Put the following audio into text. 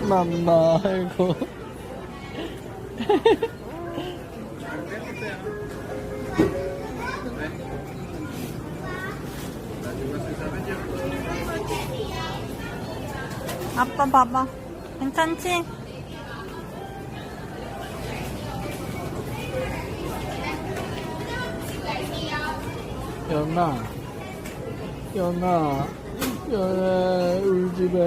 맘마, 아이고. 아빠 봐봐. 괜찮지? 연아, 연아, 연아, 울지 마.